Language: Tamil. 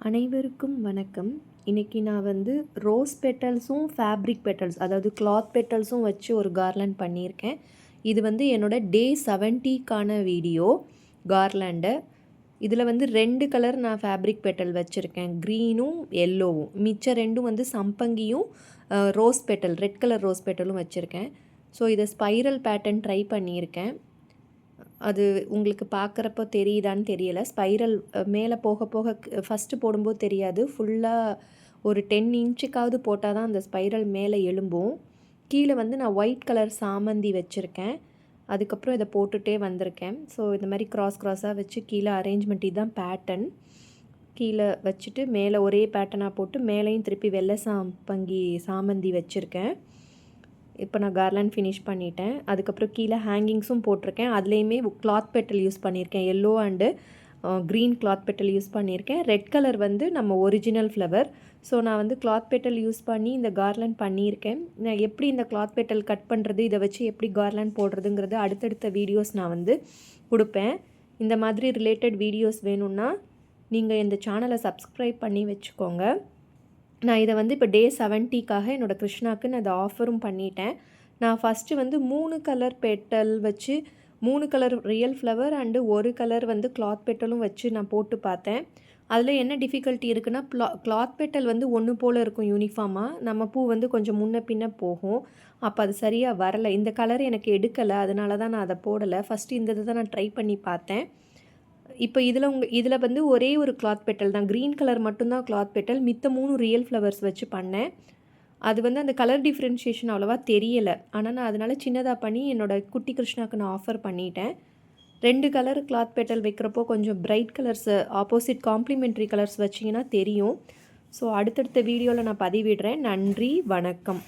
அனைவருக்கும் வணக்கம். இன்றைக்கி நான் வந்து ரோஸ் பெட்டல்ஸும் ஃபேப்ரிக் பெட்டல்ஸ் அதாவது கிளாத் பெட்டல்ஸும் வச்சு ஒரு கார்லாண்ட் பண்ணியிருக்கேன். இது வந்து என்னோட டே 70க்கான வீடியோ கார்லாண்டை. இதில் வந்து 2 கலர் நான் ஃபேப்ரிக் பெட்டல் வச்சுருக்கேன், க்ரீனும் எல்லோவும். மிச்சம் 2 வந்து சம்பங்கியும் rose petal red colour rose பெட்டலும் வச்சுருக்கேன். ஸோ இதை ஸ்பைரல் பேட்டர்ன் ட்ரை பண்ணியிருக்கேன். அது உங்களுக்கு பார்க்குறப்போ தெரியுதான்னு தெரியலை. ஸ்பைரல் மேலே போக போக ஃபஸ்ட்டு போடும்போது தெரியாது. ஃபுல்லாக ஒரு 10 இன்ச்சுக்காவது போட்டால் தான் அந்த ஸ்பைரல் மேலே எழும்பும். கீழே வந்து நான் ஒயிட் கலர் சாமந்தி வச்சுருக்கேன். அதுக்கப்புறம் இதை போட்டுகிட்டே வந்திருக்கேன். ஸோ இந்த மாதிரி க்ராஸாக வச்சு கீழே அரேஞ்ச்மெண்ட் இதுதான் பேட்டர்ன். கீழே வச்சுட்டு மேலே ஒரே பேட்டர்னாக போட்டு மேலேயும் திருப்பி வெள்ளை சாமந்தி வச்சுருக்கேன். இப்போ நான் கார்லாண்ட் ஃபினிஷ் பண்ணிட்டேன். அதுக்கப்புறம் கீழே ஹேங்கிங்ஸும் போட்டிருக்கேன். அதுலேயுமே கிளாத் பெட்டல் யூஸ் பண்ணியிருக்கேன். Yellow and green cloth petal use பண்ணியிருக்கேன். ரெட் கலர் வந்து நம்ம ஒரிஜினல் ஃப்ளவர். ஸோ நான் வந்து கிளாத் பெட்டல் யூஸ் பண்ணி இந்த கார்லாண்ட் பண்ணியிருக்கேன். நான் எப்படி இந்த கிளாத் பெட்டல் கட் பண்ணுறது, இதை வச்சு எப்படி கார்லாண்ட் போடுறதுங்கிறது அடுத்தடுத்த வீடியோஸ் நான் வந்து கொடுப்பேன். இந்த மாதிரி ரிலேட்டட் வீடியோஸ் வேணும்னா நீங்கள் இந்த சேனலை சப்ஸ்கிரைப் பண்ணி வச்சுக்கோங்க. நான் இதை வந்து இப்போ டே 70க்காக என்னோடய கிருஷ்ணாவுக்கு நான் இதை ஆஃபரும் பண்ணிட்டேன். நான் ஃபஸ்ட்டு வந்து 3 கலர் பெட்டல் வச்சு 3 colour real flower and 1 colour வந்து கிளாத் பெட்டலும் வச்சு நான் போட்டு பார்த்தேன். அதில் என்ன டிஃபிகல்ட்டி இருக்குன்னா, கிளாத் பெட்டல் வந்து ஒன்று போல் இருக்கும் யூனிஃபார்மாக. நம்ம பூ வந்து கொஞ்சம் முன்ன பின்ன போகும். அப்போ அது சரியாக வரலை. இந்த கலர் எனக்கு எடுக்கலை, அதனால தான் நான் அதை போடலை. ஃபஸ்ட்டு இந்த இதை தான் நான் ட்ரை பண்ணி பார்த்தேன். இப்போ இதில் வந்து ஒரே ஒரு கிளாத் பெட்டல் தான், க்ரீன் கலர் மட்டும்தான் கிளாத் பெட்டல். மித்த 3 ரியல் ஃப்ளவர்ஸ் வச்சு பண்ணேன். அது வந்து அந்த கலர் டிஃப்ரென்ஷியேஷன் அவ்வளோவா தெரியலை. ஆனால் நான் அதனால் சின்னதாக பண்ணி என்னோடய குட்டி கிருஷ்ணாவுக்கு நான் ஆஃபர் பண்ணிட்டேன். 2 கலர் கிளாத் பெட்டல் வைக்கிறப்போ கொஞ்சம் bright colours opposite complementary colours வச்சிங்கன்னா தெரியும். ஸோ அடுத்தடுத்த வீடியோவில் நான் பதிவிடுறேன். நன்றி, வணக்கம்.